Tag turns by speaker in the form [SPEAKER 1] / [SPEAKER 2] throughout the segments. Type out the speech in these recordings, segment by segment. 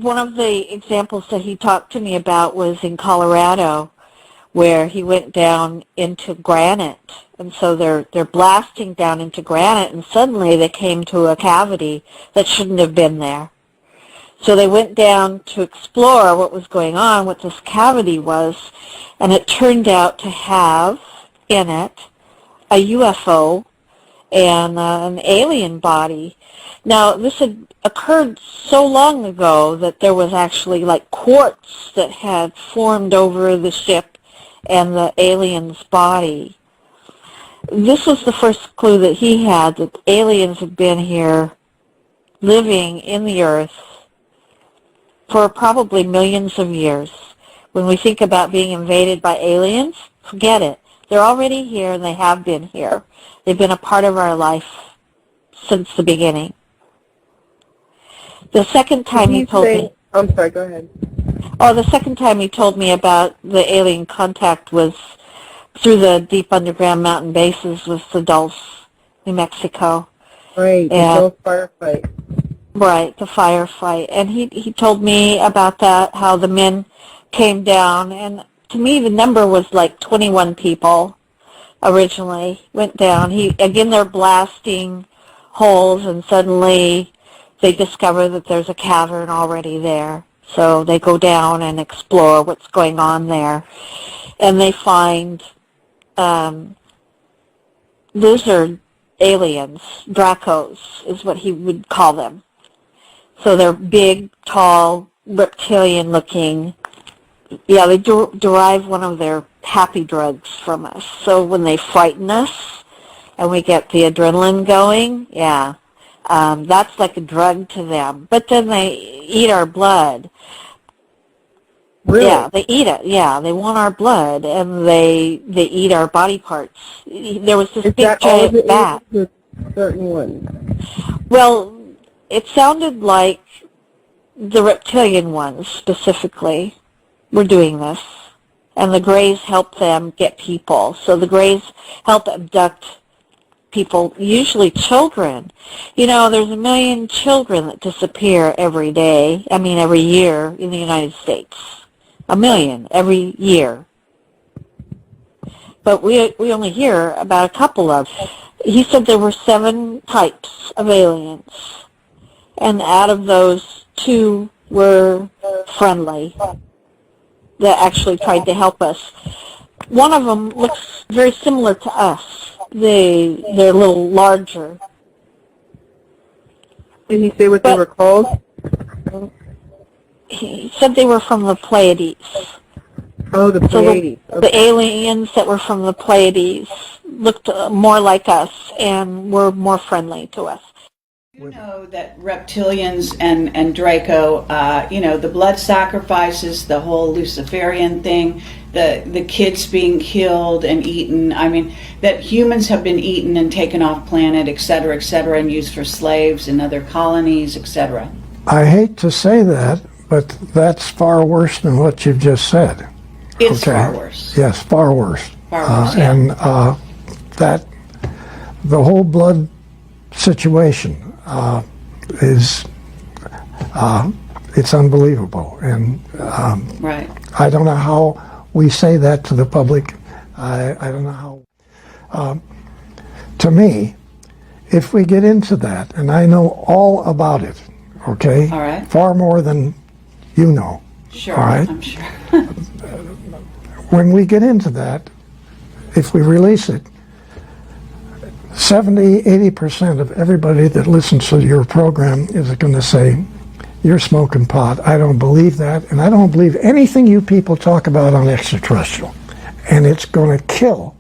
[SPEAKER 1] one of the examples that he talked to me about was in Colorado, where he went down into granite, and so they're blasting down into granite, and suddenly they came to a cavity that shouldn't have been there. So they went down to explore what was going on, what this cavity was, and it turned out to have in it a UFO and an alien body. Now, this had occurred so long ago that there was actually like quartz that had formed over the ship and the alien's body. This was the first clue that he had, that aliens had been here living in the earth for probably millions of years. When we think about being invaded by aliens, forget it. They're already here, and they have been here. They've been a part of our life since the beginning. The second time he told me...
[SPEAKER 2] I'm sorry, go ahead.
[SPEAKER 1] Oh, the second time he told me about the alien contact was through the deep underground mountain bases with the Dulce, New Mexico.
[SPEAKER 2] Right, the Dulce firefight.
[SPEAKER 1] Right, the firefight. And he told me about that, how the men came down, and to me the number was like 21 people originally went down. Again, they're blasting holes, and suddenly they discover that there's a cavern already there. So they go down and explore what's going on there. And they find lizard aliens, Dracos is what he would call them. So they're big, tall, reptilian-looking. Yeah, they derive one of their happy drugs from us. So when they frighten us and we get the adrenaline going, yeah, that's like a drug to them. But then they eat our blood.
[SPEAKER 2] Really?
[SPEAKER 1] Yeah, they eat it. Yeah, they want our blood, and they eat our body parts. There was this big giant bat.
[SPEAKER 2] Certain ones?
[SPEAKER 1] Well, it sounded like the reptilian ones specifically were doing this, and the Greys help them get people. So the Greys help abduct people, usually children. You know, there's 1 million children that disappear every day, every year in the United States. 1 million every year. But we only hear about a couple of. He said there were 7 types of aliens, and out of those, 2 were friendly, that actually tried to help us. One of them looks very similar to us. They're a little larger.
[SPEAKER 2] Did he say what they were called?
[SPEAKER 1] He said they were from the Pleiades.
[SPEAKER 2] Oh, the Pleiades.
[SPEAKER 1] So the aliens that were from the Pleiades looked more like us and were more friendly to us.
[SPEAKER 3] You know that reptilians and Draco, the blood sacrifices, the whole Luciferian thing, the kids being killed and eaten, that humans have been eaten and taken off planet, et cetera, and used for slaves in other colonies, etc.
[SPEAKER 4] I hate to say that, but that's far worse than what you've just said.
[SPEAKER 3] It's far worse.
[SPEAKER 4] Yes, far worse.
[SPEAKER 3] Far worse, yeah.
[SPEAKER 4] And that the whole blood situation is it's unbelievable, and
[SPEAKER 3] right.
[SPEAKER 4] I don't know how we say that to the public. I don't know how. To me, if we get into that, and I know all about it, okay?
[SPEAKER 3] All right.
[SPEAKER 4] Far more than you know.
[SPEAKER 3] Sure.
[SPEAKER 4] All right.
[SPEAKER 3] I'm sure.
[SPEAKER 4] When we get into that, if we release it, 70-80% of everybody that listens to your program is going to say, you're smoking pot. I don't believe that, and I don't believe anything you people talk about on extraterrestrial. And it's going to kill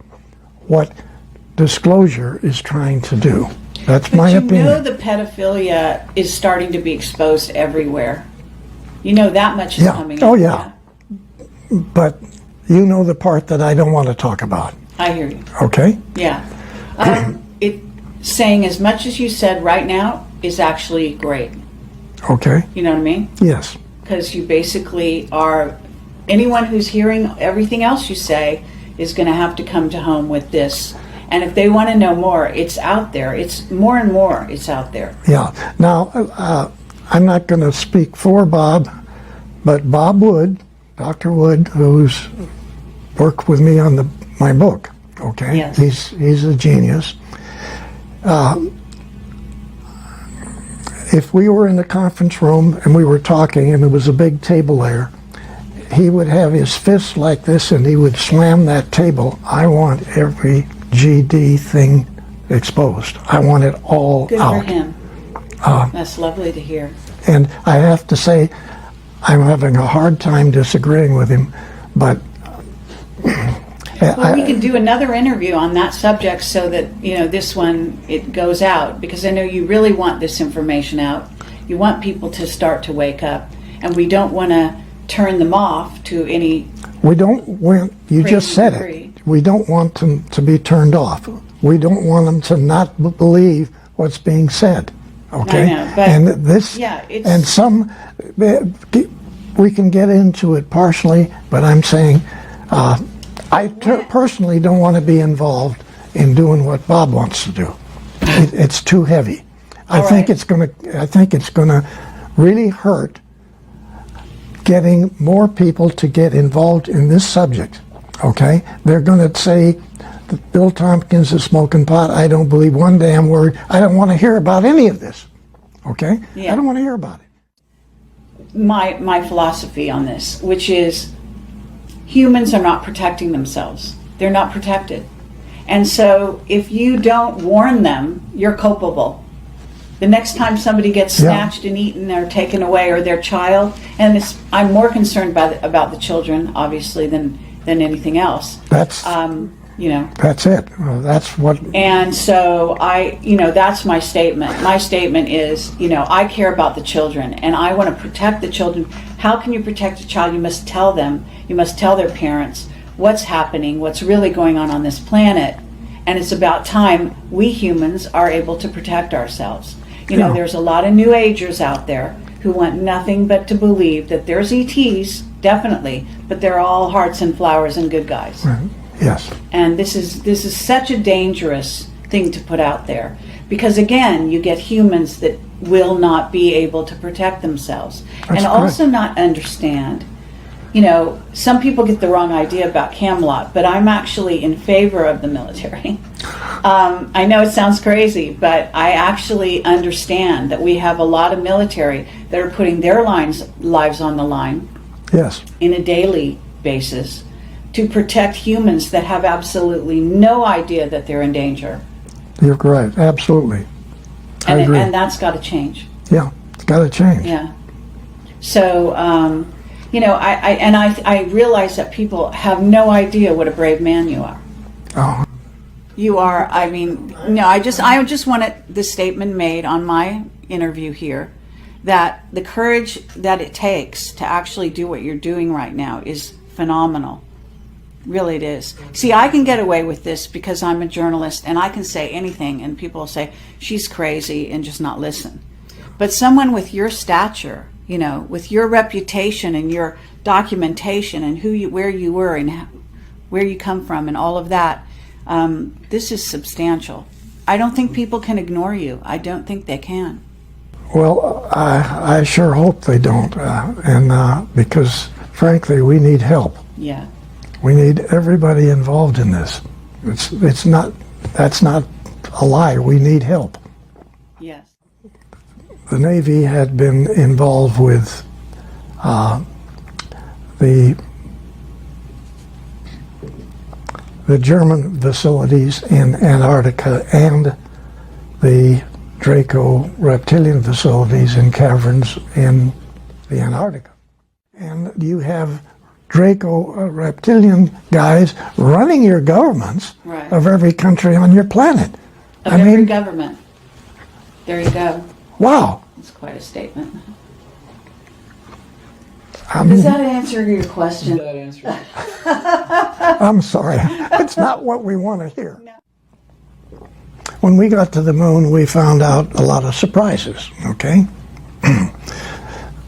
[SPEAKER 4] what disclosure is trying to do. That's my opinion.
[SPEAKER 3] But you know the pedophilia is starting to be exposed everywhere. You know that much is coming
[SPEAKER 4] Oh,
[SPEAKER 3] in.
[SPEAKER 4] yeah. But you know the part that I don't want to talk about.
[SPEAKER 3] I hear you.
[SPEAKER 4] Okay?
[SPEAKER 3] Yeah. Saying as much as you said right now is actually great.
[SPEAKER 4] Okay.
[SPEAKER 3] You know what I mean?
[SPEAKER 4] Yes.
[SPEAKER 3] Because you basically are, anyone who's hearing everything else you say is going to have to come to home with this. And if they want to know more, it's out there. It's more and more, it's out there.
[SPEAKER 4] Yeah. Now, I'm not going to speak for Bob, but Bob Wood, Dr. Wood, who's worked with me on my book, okay?
[SPEAKER 3] Yes.
[SPEAKER 4] He's a genius. If we were in the conference room and we were talking and there was a big table there, he would have his fist like this and he would slam that table. I want every GD thing exposed. I want it all
[SPEAKER 3] Good
[SPEAKER 4] out.
[SPEAKER 3] for him. That's lovely to hear.
[SPEAKER 4] And I have to say, I'm having a hard time disagreeing with him, but
[SPEAKER 3] Well, we can do another interview on that subject so that, this one, it goes out, because I know you really want this information out. You want people to start to wake up, and we don't want to turn them off to any...
[SPEAKER 4] we don't want, you just said it, we don't want them to be turned off. We don't want them to not believe what's being said, okay?
[SPEAKER 3] I know, but
[SPEAKER 4] and this,
[SPEAKER 3] yeah, it's...
[SPEAKER 4] and some, we can get into it partially, but I'm saying, I personally don't want to be involved in doing what Bob wants to do. It's too heavy. I think it's going to really hurt getting more people to get involved in this subject. Okay, they're going to say that Bill Tompkins is smoking pot. I don't believe one damn word. I don't want to hear about any of this. Okay,
[SPEAKER 3] Yeah.
[SPEAKER 4] I don't want to hear about it.
[SPEAKER 3] My philosophy on this, which is humans are not protecting themselves. They're not protected. And so if you don't warn them, you're culpable. The next time somebody gets snatched and eaten or taken away, or their child, and I'm more concerned about the children, obviously, than anything else.
[SPEAKER 4] That's That's it. Well, that's what.
[SPEAKER 3] And so that's my statement. My statement is, I care about the children and I want to protect the children. How can you protect a child? You must tell them, you must tell their parents what's happening, what's really going on this planet. And it's about time we humans are able to protect ourselves. There's a lot of New Agers out there who want nothing but to believe that there's ETs, definitely, but they're all hearts and flowers and good guys.
[SPEAKER 4] Right. Yes.
[SPEAKER 3] And this is such a dangerous thing to put out there, because again, you get humans that will not be able to protect themselves.
[SPEAKER 4] That's
[SPEAKER 3] and also not understand. Some people get the wrong idea about Camelot, but I'm actually in favor of the military. I know it sounds crazy, but I actually understand that we have a lot of military that are putting their lives on the line.
[SPEAKER 4] Yes.
[SPEAKER 3] In a daily basis to protect humans that have absolutely no idea that they're in danger.
[SPEAKER 4] You're right. Absolutely. I agree.
[SPEAKER 3] And that's got to change.
[SPEAKER 4] Yeah, it's got to change.
[SPEAKER 3] Yeah. So, I realize that people have no idea what a brave man you are.
[SPEAKER 4] Oh.
[SPEAKER 3] You are, I just wanted this statement made on my interview here, that the courage that it takes to actually do what you're doing right now is phenomenal. Really it is. See, I can get away with this because I'm a journalist and I can say anything and people will say, she's crazy, and just not listen. But someone with your stature, with your reputation and your documentation and where you were and where you come from and all of that, this is substantial. I don't think people can ignore you. I don't think they can.
[SPEAKER 4] Well, I sure hope they don't, because frankly, we need help.
[SPEAKER 3] Yeah.
[SPEAKER 4] We need everybody involved in this. That's not a lie. We need help.
[SPEAKER 3] Yes.
[SPEAKER 4] The Navy had been involved with the German facilities in Antarctica and the Draco reptilian facilities in caverns in the Antarctica. And you have Draco reptilian guys running your governments of every country on your planet.
[SPEAKER 3] Of every government. There you go.
[SPEAKER 4] Wow.
[SPEAKER 3] That's quite a statement. Does that answer your question?
[SPEAKER 5] That answers it.
[SPEAKER 4] I'm sorry. It's not what we want to hear. No. When we got to the moon, we found out a lot of surprises, okay?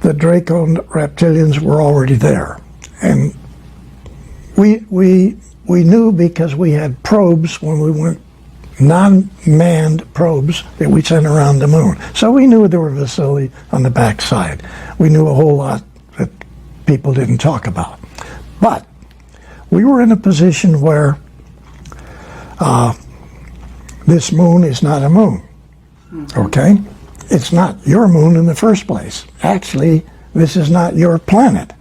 [SPEAKER 4] The Draco reptilians were already there. And we knew because we had probes when we went non-manned probes that we sent around the moon. So we knew there were facilities on the backside. We knew a whole lot that people didn't talk about. But we were in a position where this moon is not a moon, okay? It's not your moon in the first place. Actually, this is not your planet.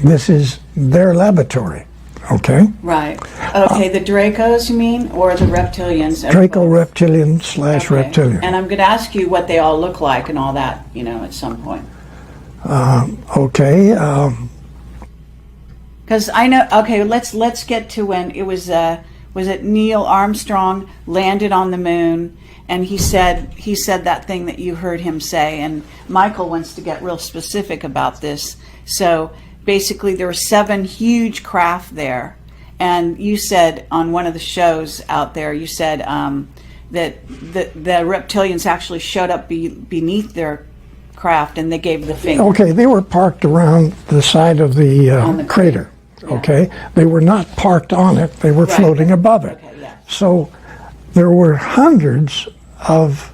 [SPEAKER 4] This is their laboratory, okay?
[SPEAKER 3] Right. Okay, the Dracos, you mean, or the reptilians?
[SPEAKER 4] Draco reptilian /
[SPEAKER 3] Okay.
[SPEAKER 4] reptilian.
[SPEAKER 3] And I'm going to ask you what they all look like and all that, at some point.
[SPEAKER 4] Okay.
[SPEAKER 3] Because I know. Okay, let's get to when it was. Was it Neil Armstrong landed on the moon, and he said that thing that you heard him say, and Michael wants to get real specific about this. So basically, there were 7 huge craft there, and you said on one of the shows out there, you said that the reptilians actually showed up beneath their craft, and they gave the finger.
[SPEAKER 4] Okay, they were parked around the side of the,
[SPEAKER 3] On the
[SPEAKER 4] crater.
[SPEAKER 3] Yeah.
[SPEAKER 4] Okay, they were not parked on it; they were
[SPEAKER 3] Right.
[SPEAKER 4] floating above it.
[SPEAKER 3] Okay, yeah.
[SPEAKER 4] So there were hundreds of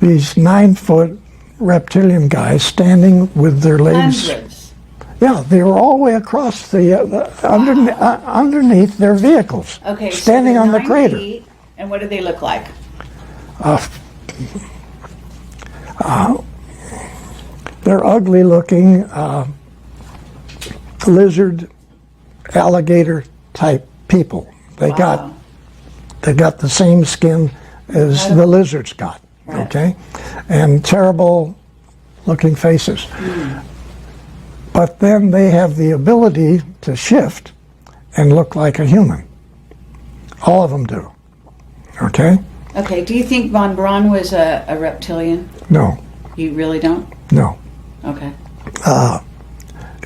[SPEAKER 4] these 9-foot reptilian guys standing with their legs.
[SPEAKER 3] Hundreds.
[SPEAKER 4] Yeah, they were all the way across the underneath their vehicles,
[SPEAKER 3] Okay, so
[SPEAKER 4] standing
[SPEAKER 3] they're
[SPEAKER 4] on the
[SPEAKER 3] 9
[SPEAKER 4] crater.
[SPEAKER 3] feet, and what do they look like?
[SPEAKER 4] They're ugly-looking lizard, alligator type people. They
[SPEAKER 3] Wow.
[SPEAKER 4] got the same skin as the lizards got.
[SPEAKER 3] Right.
[SPEAKER 4] Okay, and terrible looking faces. But then they have the ability to shift and look like a human. All of them do. Okay?
[SPEAKER 3] Okay, do you think Von Braun was a reptilian?
[SPEAKER 4] No,
[SPEAKER 3] You really don't?
[SPEAKER 4] no.
[SPEAKER 3] Okay.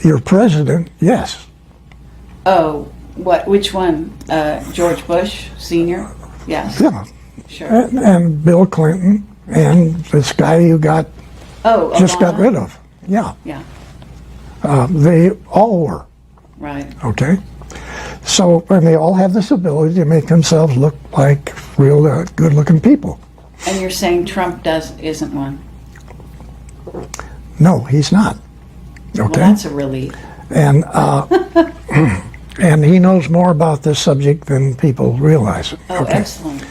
[SPEAKER 4] Your president, yes.
[SPEAKER 3] Oh, what? Which one? George Bush Sr.? Yes.
[SPEAKER 4] Yeah.
[SPEAKER 3] Sure.
[SPEAKER 4] And Bill Clinton and this guy you got
[SPEAKER 3] Oh,
[SPEAKER 4] got
[SPEAKER 3] Obama?
[SPEAKER 4] rid of. Yeah.
[SPEAKER 3] Yeah.
[SPEAKER 4] They all were.
[SPEAKER 3] Right.
[SPEAKER 4] Okay? So, and they all have this ability to make themselves look like real good-looking people.
[SPEAKER 3] And you're saying Trump isn't one?
[SPEAKER 4] No, he's not.
[SPEAKER 3] Well,
[SPEAKER 4] Okay?
[SPEAKER 3] that's a relief.
[SPEAKER 4] And and he knows more about this subject than people realize.
[SPEAKER 3] Oh, excellent.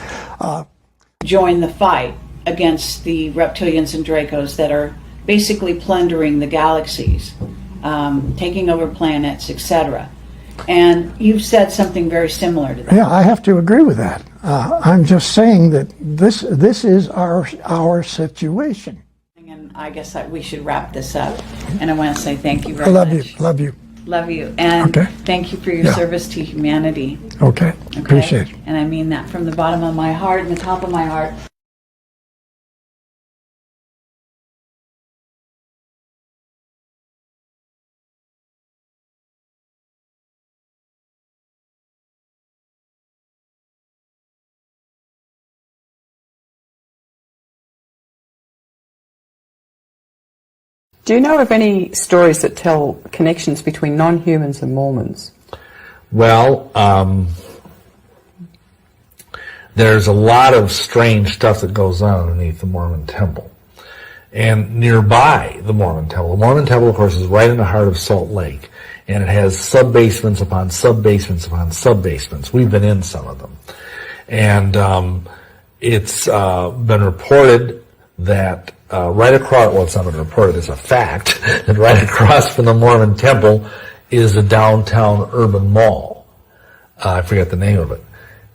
[SPEAKER 3] Join the fight against the reptilians and Dracos that are basically plundering the galaxies, taking over planets, etc. And you've said something very similar to that.
[SPEAKER 4] Yeah, I have to agree with that. I'm just saying that this is our situation.
[SPEAKER 3] And I guess we should wrap this up. And I want to say thank you
[SPEAKER 4] I
[SPEAKER 3] very
[SPEAKER 4] love
[SPEAKER 3] much.
[SPEAKER 4] you. Love you.
[SPEAKER 3] Love you. And
[SPEAKER 4] Okay.
[SPEAKER 3] thank you for your
[SPEAKER 4] Yeah.
[SPEAKER 3] service to humanity.
[SPEAKER 4] Okay.
[SPEAKER 3] Okay?
[SPEAKER 4] Appreciate it.
[SPEAKER 3] And I mean that from the bottom of my heart and the top of my heart.
[SPEAKER 5] Do you know of any stories that tell connections between non-humans and Mormons?
[SPEAKER 6] Well, there's a lot of strange stuff that goes on underneath the Mormon temple. And nearby the Mormon temple, of course, is right in the heart of Salt Lake. And it has sub-basements upon sub-basements upon sub-basements. We've been in some of them. And it's been reported that right across, well, it's not been reported, it's a fact, that right across from the Mormon temple is a downtown urban mall. I forget the name of it.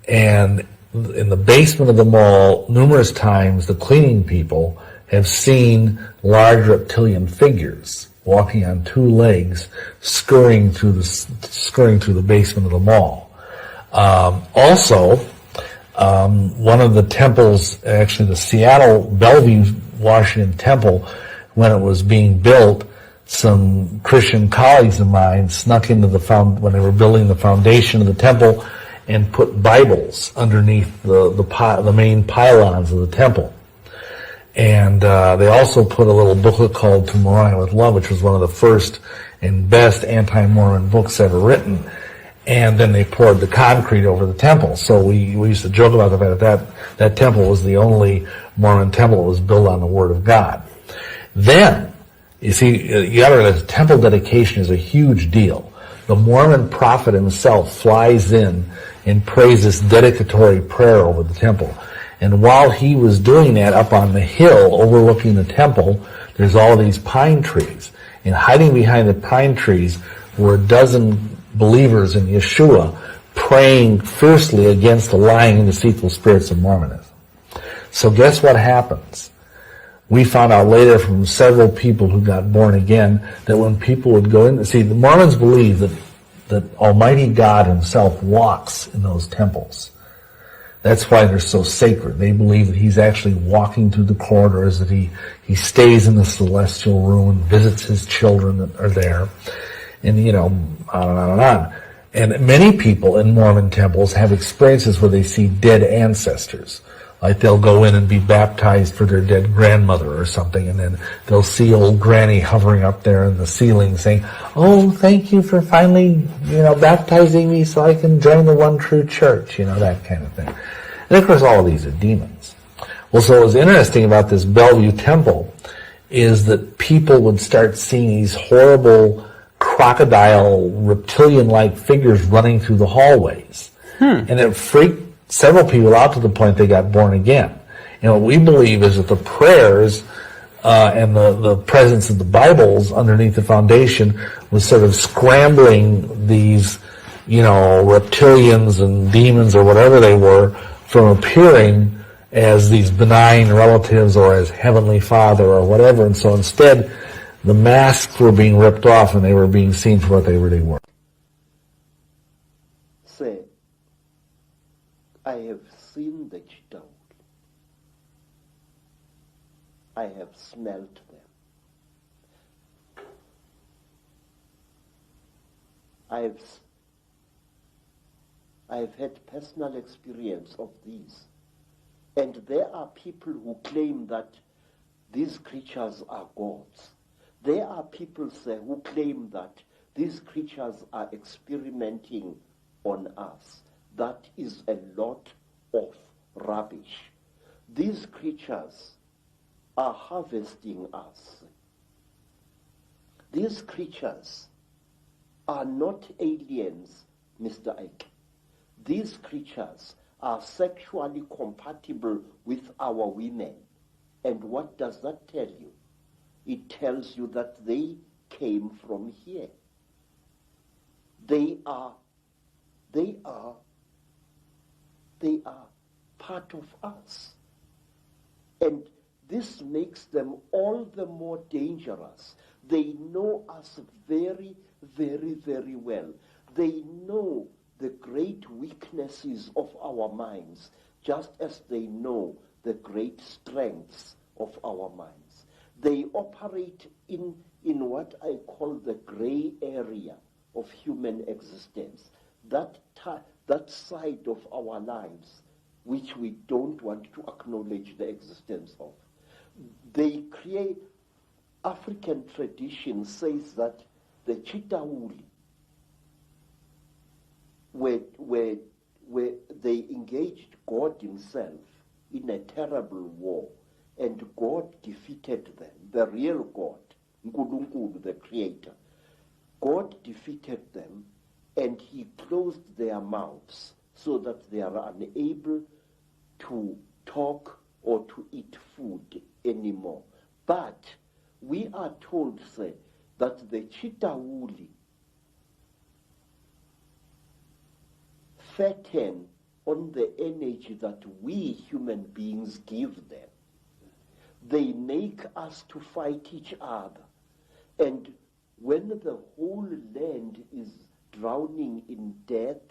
[SPEAKER 6] And in the basement of the mall, numerous times, the cleaning people have seen large reptilian figures walking on 2 legs, scurrying through the basement of the mall. Also, one of the temples, actually the Seattle Bellevue Washington Temple, when it was being built, some Christian colleagues of mine snuck into when they were building the foundation of the temple and put Bibles underneath the main pylons of the temple. And they also put a little booklet called To Moroni with Love, which was one of the first and best anti-Mormon books ever written. and then they poured the concrete over the temple. So we used to joke about the fact that temple was the only Mormon temple that was built on the Word of God. Then, you see, you gotta realize temple dedication is a huge deal. The Mormon prophet himself flies in and prays this dedicatory prayer over the temple. And while he was doing that up on the hill overlooking the temple, there's all these pine trees. And hiding behind the pine trees were a dozen believers in Yeshua praying fiercely against the lying and deceitful spirits of Mormonism. So guess what happens? We found out later from several people who got born again that when people would go in, see, the Mormons believe that Almighty God himself walks in those temples. That's why they're so sacred. They believe that he's actually walking through the corridors, that he stays in the celestial room and visits his children that are there. And, on and on and on. And many people in Mormon temples have experiences where they see dead ancestors. Like they'll go in and be baptized for their dead grandmother or something, and then they'll see old granny hovering up there in the ceiling saying, "Oh, thank you for finally, baptizing me so I can join the one true church," that kind of thing. And of course all of these are demons. Well, so what was interesting about this Bellevue temple is that people would start seeing these horrible crocodile, reptilian-like figures running through the hallways. And it freaked several people out to the point they got born again. What we believe is that the prayers and the presence of the Bibles underneath the foundation was sort of scrambling these, reptilians and demons or whatever they were from appearing as these benign relatives or as Heavenly Father or whatever. And so instead, the masks were being ripped off and they were being seen for what they really were.
[SPEAKER 7] Say, I have seen the cheetah. I have smelt them. I have had personal experience of these. And there are people who claim that these creatures are gods. There are people who claim that these creatures are experimenting on us. That is a lot of rubbish. These creatures are harvesting us. These creatures are not aliens, Mr. Ike. These creatures are sexually compatible with our women. And what does that tell you? It tells you that they came from here. They are part of us. And this makes them all the more dangerous. They know us very, very, very well. They know the great weaknesses of our minds, just as they know the great strengths of our minds. They operate in what I call the gray area of human existence, that side of our lives which we don't want to acknowledge the existence of. They create, African tradition says that the Chitawuli, where they engaged God himself in a terrible war, and God defeated them, the real God, Nkulunkulu, the creator. God defeated them, and he closed their mouths so that they are unable to talk or to eat food anymore. But we are told, say, that the Chitawuli fatten on the energy that we human beings give them. They make us to fight each other. And when the whole land is drowning in death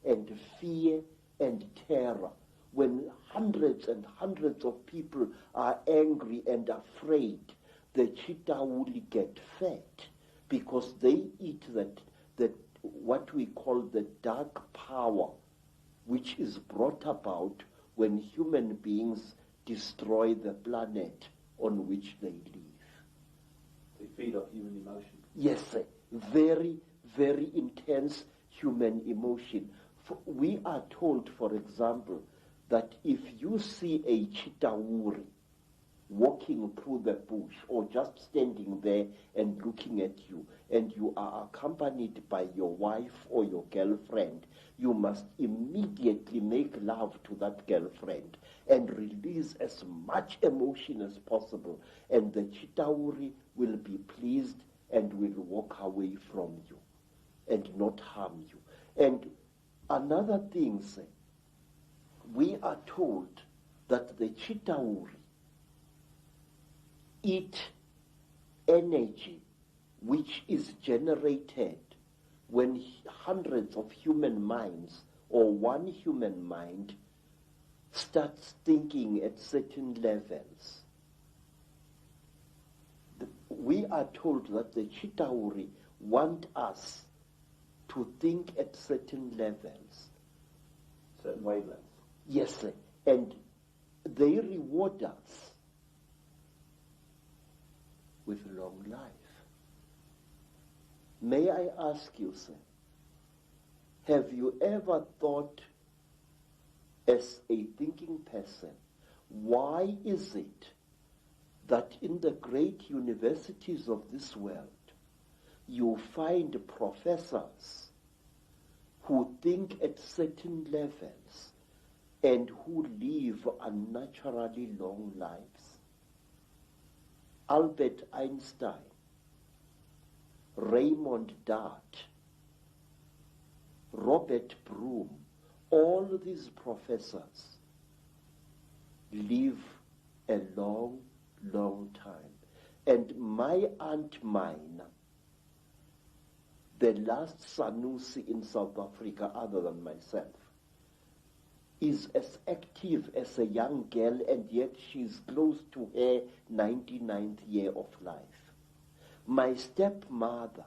[SPEAKER 7] and fear and terror, when hundreds and hundreds of people are angry and afraid, the Chitawuli get fat because they eat that what we call the dark power, which is brought about when human beings destroy the planet on which they live.
[SPEAKER 8] They feed off human emotion.
[SPEAKER 7] Yes, sir. Very, very intense human emotion. We are told, for example, that if you see a chitauri walking through the bush or just standing there and looking at you, and you are accompanied by your wife or your girlfriend, you must immediately make love to that girlfriend and release as much emotion as possible, and the chitauri will be pleased and will walk away from you and not harm you. And another thing, we are told that the chitauri eat energy which is generated when hundreds of human minds or one human mind starts thinking at certain levels. We are told that the chitauri want us to think at certain levels.
[SPEAKER 8] Certain wavelengths.
[SPEAKER 7] Yes, sir. And they reward us with long life. May I ask you, sir, have you ever thought as a thinking person, why is it that in the great universities of this world you find professors who think at certain levels and who live unnaturally long lives? Albert Einstein, Raymond Dart, Robert Broom, all these professors live a long, long time. And my Aunt Mina, the last Sanusi in South Africa other than myself, is as active as a young girl, and yet she's close to her 99th year of life. My stepmother,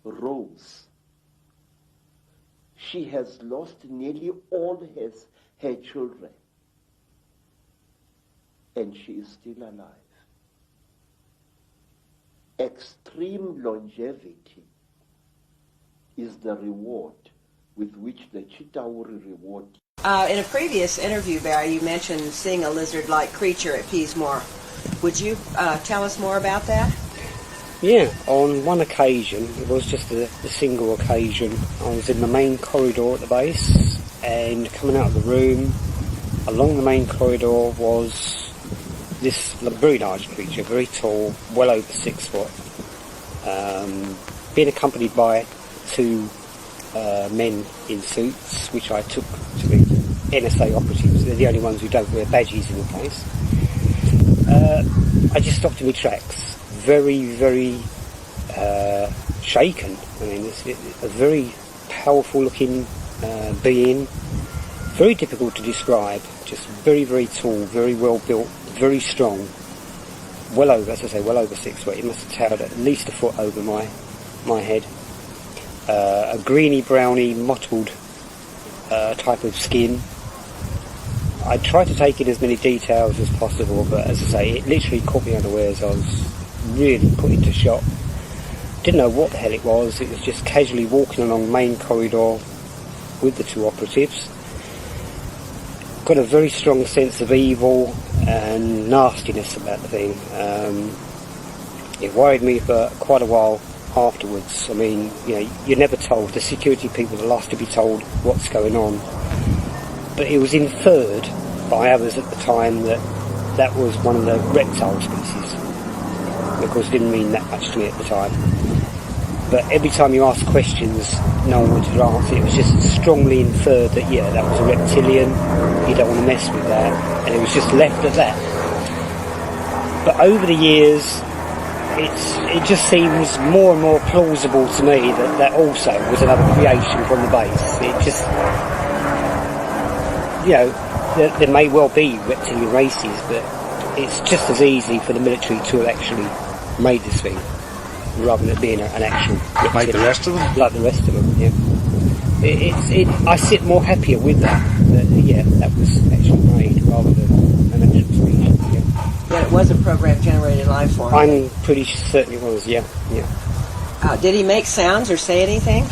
[SPEAKER 7] Rose, she has lost nearly all her children, and she is still alive. Extreme longevity is the reward with which the chitauri reward.
[SPEAKER 9] In a previous interview, Barry, you mentioned seeing a lizard-like creature at Peasmore. Would you tell us more about that?
[SPEAKER 10] Yeah, on one occasion, it was just a single occasion, I was in the main corridor at the base, and coming out of the room, along the main corridor was this very large creature, very tall, well over 6 foot, being accompanied by 2 men in suits, which I took to be NSA operatives. They're the only ones who don't wear badges in the place. I just stopped in my tracks, very, very shaken. I mean, it's a very powerful looking being, very difficult to describe, just very, very tall, very well built, very strong, well over, as I say, well over 6 foot. It must have towered at least a foot over my head. A greeny, browny, mottled type of skin. I tried to take in as many details as possible, but as I say, it literally caught me unawares. I was really put into shock. Didn't know what the hell it was. It was just casually walking along the main corridor with the 2 operatives. Got a very strong sense of evil and nastiness about the thing. It worried me for quite a while afterwards. I mean, you know, you're never told. The security people are the last to be told what's going on. But it was inferred by others at the time that was one of the reptile species. Of course, it didn't mean that much to me at the time. But every time you asked questions, no one wanted to answer. It was just strongly inferred that, yeah, that was a reptilian, you don't want to mess with that, and it was just left at that. But over the years, it just seems more and more plausible to me that also was another creation from the base. It just, you know, there may well be reptilian races, but it's just as easy for the military to have actually made this thing, rather than it being an actual reptilian.
[SPEAKER 6] Like the rest of them?
[SPEAKER 10] Like the rest of them, yeah. I sit more happier with that yeah, that was actually made, rather than an actual species, yeah.
[SPEAKER 9] That it was a program-generated life form?
[SPEAKER 10] I'm pretty certain it was, yeah.
[SPEAKER 9] Did he make sounds or say anything?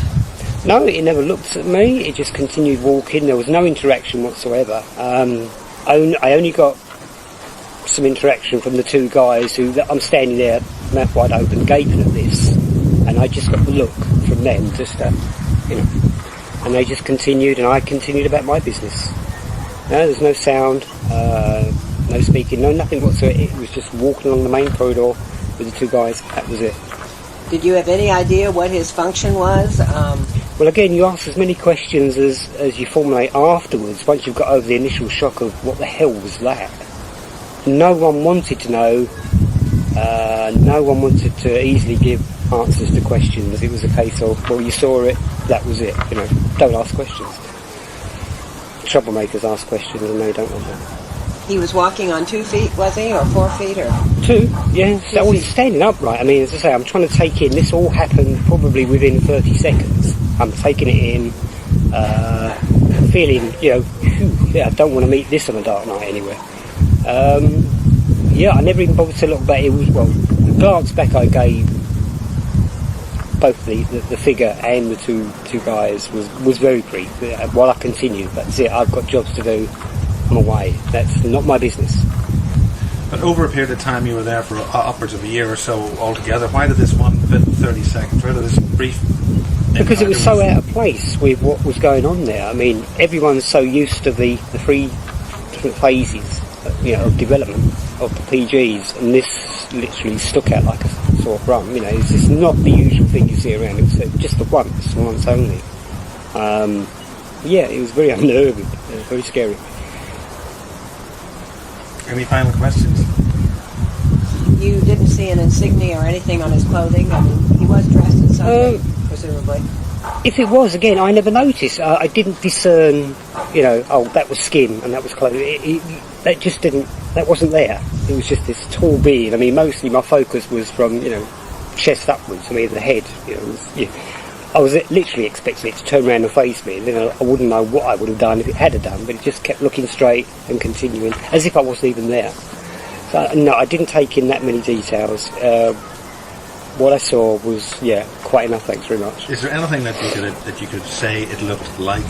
[SPEAKER 10] No, it never looked at me. It just continued walking. There was no interaction whatsoever. I only got some interaction from the two guys who, I'm standing there, mouth wide open, gaping at this, and I just got the look from them, just and they just continued, and I continued about my business. No, there's no sound, no speaking, no nothing whatsoever. It was just walking along the main corridor with the two guys. That was it.
[SPEAKER 9] Did you have any idea what his function was?
[SPEAKER 10] Well, again, you ask as many questions as you formulate afterwards, once you've got over the initial shock of what the hell was that. No one wanted to know, no one wanted to easily give answers to questions. It was a case of, well, you saw it, that was it, don't ask questions. Troublemakers ask questions and they don't want that.
[SPEAKER 9] He was walking on 2 feet, was he, or 4 feet, or?
[SPEAKER 10] 2, yeah. So he's standing upright. I mean, as I say, I'm trying to take in, this all happened probably within 30 seconds. I'm taking it in, feeling, I don't want to meet this on a dark night anywhere. I never even bothered to look back. It was, the glance back I gave both the figure and the two guys was very brief. While I continued, that's it. I've got jobs to do. I'm away. That's not my business.
[SPEAKER 11] But over a period of time, you were there for upwards of a year or so altogether. Why did this one bit 30 seconds? Why did this brief?
[SPEAKER 10] Because it was so out of place with what was going on there. I mean, everyone's so used to the 3 different phases, of development of the PGs, and this literally stuck out like a sore thumb. It's just not the usual thing you see around. It was just the once only. It was very unnerving, very scary.
[SPEAKER 11] Any final questions?
[SPEAKER 9] You didn't see an insignia or anything on his clothing? I mean, he was dressed in something, presumably.
[SPEAKER 10] If it was, again, I never noticed. I didn't discern, that was skin and that was clothing. That wasn't there. It was just this tall being. I mean, mostly my focus was from, chest upwards. I mean, the head. I was literally expecting it to turn around and face me, and then I wouldn't know what I would have done if it had done, but it just kept looking straight and continuing, as if I wasn't even there. So, no, I didn't take in that many details. What I saw was, quite enough, thanks very much.
[SPEAKER 11] Is there anything that you could say it looked like?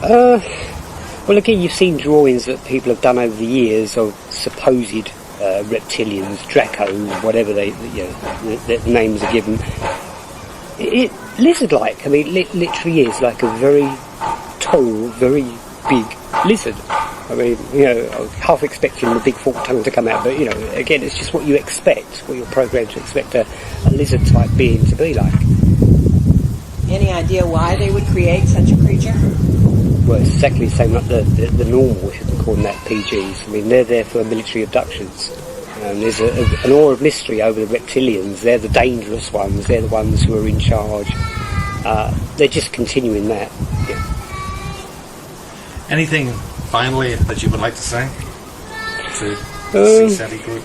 [SPEAKER 10] Well, again, you've seen drawings that people have done over the years of supposed reptilians, Draco, whatever the names are given. It lizard-like. I mean, it literally is like a very tall, very big lizard. I mean, I was half expecting the big forked tongue to come out, but, again, it's just what you expect, what you're programmed to expect a lizard-type being to be like.
[SPEAKER 9] Any idea why they would create such a creature?
[SPEAKER 10] Well, it's exactly the same like the normal, if you can call them that, PGs. I mean, they're there for military abductions. There's an aura of mystery over the reptilians. They're the dangerous ones. They're the ones who are in charge. They're just continuing that. Yeah.
[SPEAKER 11] Anything finally that you would like to say to the CSETI group?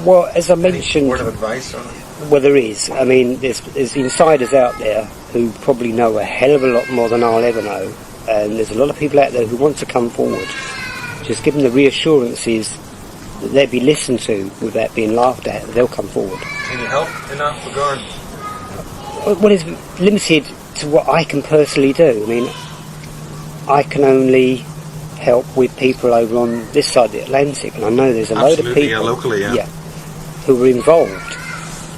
[SPEAKER 10] Well, as I mentioned,
[SPEAKER 11] any word of advice on it?
[SPEAKER 10] Well, there is. I mean, there's insiders out there who probably know a hell of a lot more than I'll ever know, and there's a lot of people out there who want to come forward. Just give them the reassurances that they'll be listened to without being laughed at. They'll come forward.
[SPEAKER 11] Can you help in that regard?
[SPEAKER 10] Well, it's limited to what I can personally do. I mean, I can only help with people over on this side of the Atlantic, and I know there's a load of people
[SPEAKER 11] locally,
[SPEAKER 10] who were involved.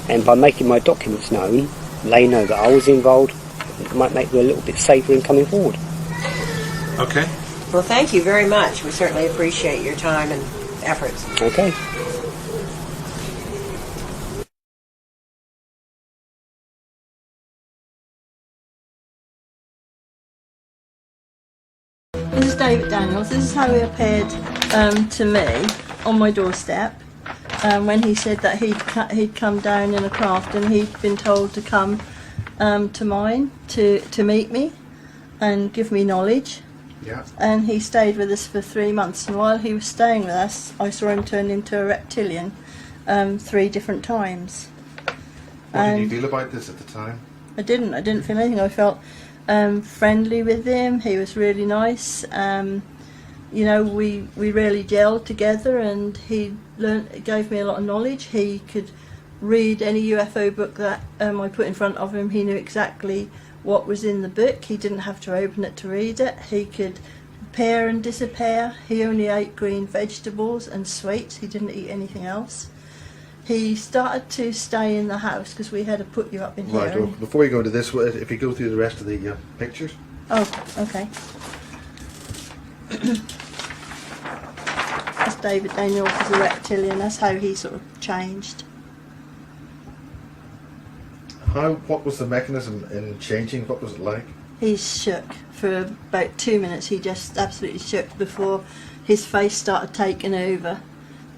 [SPEAKER 10] And by making my documents known, they know that I was involved. It might make them a little bit safer in coming forward.
[SPEAKER 11] Okay.
[SPEAKER 9] Well, thank you very much. We certainly appreciate your time and efforts.
[SPEAKER 10] Okay.
[SPEAKER 12] This is David Daniels. This is how he appeared to me on my doorstep when he said that he'd come down in a craft and he'd been told to come to mine to meet me and give me knowledge.
[SPEAKER 11] Yeah.
[SPEAKER 12] And he stayed with us for 3 months, and while he was staying with us, I saw him turn into a reptilian 3 different times.
[SPEAKER 11] What did you feel about this at the time?
[SPEAKER 12] I didn't feel anything. I felt friendly with him. He was really nice. We really gelled together, and he gave me a lot of knowledge. He could read any UFO book that I put in front of him. He knew exactly what was in the book. He didn't have to open it to read it. He could appear and disappear. He only ate green vegetables and sweets. He didn't eat anything else. He started to stay in the house because we had to put you up in
[SPEAKER 13] Right,
[SPEAKER 12] here.
[SPEAKER 13] well, before you go into this, if you go through the rest of the pictures.
[SPEAKER 12] Oh, okay. That's David Daniels as a reptilian. That's how he sort of changed.
[SPEAKER 13] What was the mechanism in changing? What was it like?
[SPEAKER 12] He shook for about 2 minutes. He just absolutely shook before his face started taking over,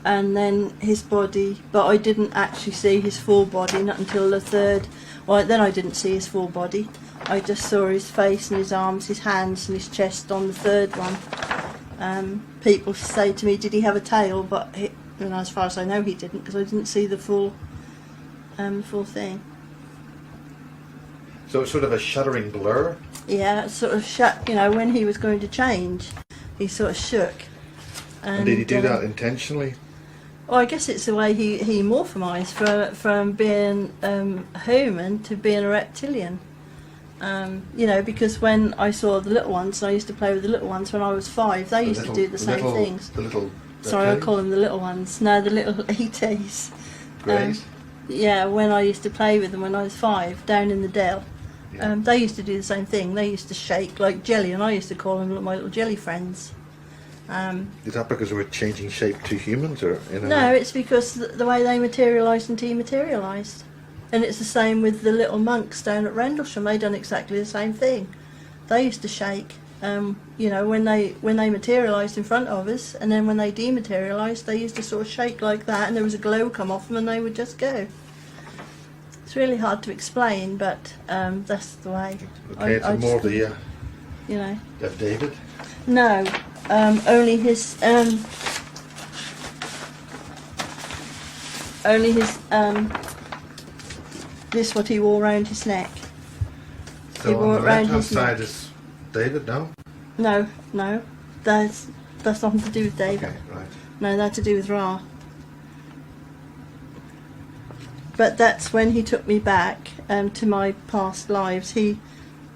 [SPEAKER 12] and then his body. But I didn't actually see his full body, not until the third. Well, then I didn't see his full body. I just saw his face and his arms, his hands and his chest on the third one. People say to me, "Did he have a tail?" But as far as I know, he didn't, because I didn't see the full thing.
[SPEAKER 13] So it's sort of a shuddering blur.
[SPEAKER 12] Yeah, it sort of shut. When he was going to change, he sort of shook.
[SPEAKER 13] And did he do that intentionally?
[SPEAKER 12] Well, I guess it's the way he morphomised from being a human to being a reptilian. Because when I saw the little ones, I used to play with the little ones when I was 5. They used to do the same things.
[SPEAKER 13] The little.
[SPEAKER 12] Sorry, I call them the little ones. No, the little ETs.
[SPEAKER 13] Greys.
[SPEAKER 12] Yeah, when I used to play with them when I was 5, down in the dell.
[SPEAKER 13] Yeah.
[SPEAKER 12] They used to do the same thing. They used to shake like jelly, and I used to call them my little jelly friends.
[SPEAKER 13] Is that because they were changing shape to humans, or
[SPEAKER 12] No, it's because the way they materialised and dematerialised. And it's the same with the little monks down at Rendlesham. They done exactly the same thing. They used to shake, when they materialised in front of us, and then when they dematerialised, they used to sort of shake like that, and there was a glow come off them, and they would just go. It's really hard to explain, but that's the way.
[SPEAKER 13] Okay, it's more of the. Of David.
[SPEAKER 12] No, only his. This what he wore around his neck.
[SPEAKER 13] So
[SPEAKER 12] he wore
[SPEAKER 13] on the
[SPEAKER 12] it round
[SPEAKER 13] left-hand
[SPEAKER 12] his
[SPEAKER 13] side
[SPEAKER 12] neck.
[SPEAKER 13] is David, no?
[SPEAKER 12] No, that's nothing to do with David.
[SPEAKER 13] Okay, right.
[SPEAKER 12] No, that's to do with Ra. But that's when he took me back to my past lives. He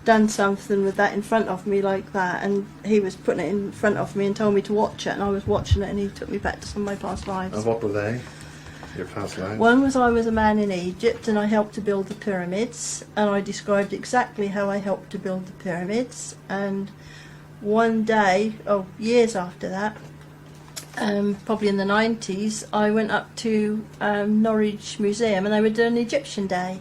[SPEAKER 12] done something with that in front of me like that, and he was putting it in front of me and told me to watch it, and I was watching it, and he took me back to some of my past lives.
[SPEAKER 13] And what were they? Your past lives?
[SPEAKER 12] One was I was a man in Egypt, and I helped to build the pyramids, and I described exactly how I helped to build the pyramids. And one day, years after that, probably in the 90s, I went up to Norwich Museum, and they were doing Egyptian Day.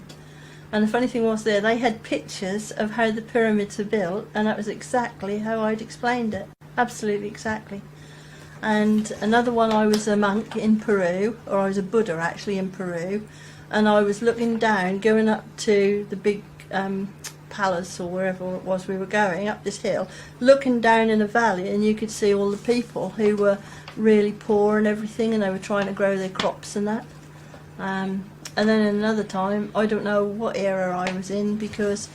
[SPEAKER 12] And the funny thing was they had pictures of how the pyramids are built, and that was exactly how I'd explained it. Absolutely exactly. And another one, I was a monk in Peru, or I was a Buddha actually in Peru, and I was looking down, going up to the big palace or wherever it was we were going, up this hill, looking down in a valley, and you could see all the people who were really poor and everything, and they were trying to grow their crops and that. And then another time, I don't know what era I was in, because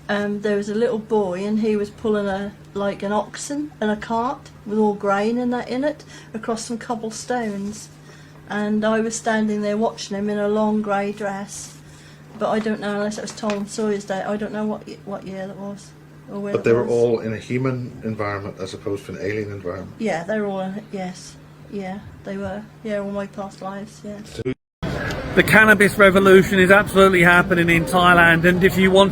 [SPEAKER 12] there was a little boy, and he was pulling an oxen and a cart with all grain and that in it across some cobblestones, and I was standing there watching him in a long grey dress. But I don't know, unless it was Tom Sawyer's Day, I don't know what year that was. Or where
[SPEAKER 13] but they were all in a human environment as opposed to an alien environment.
[SPEAKER 12] Yeah, they were all, yes. Yeah, they were. Yeah, all my past lives, yeah.
[SPEAKER 14] The cannabis revolution is absolutely happening in Thailand, and if you want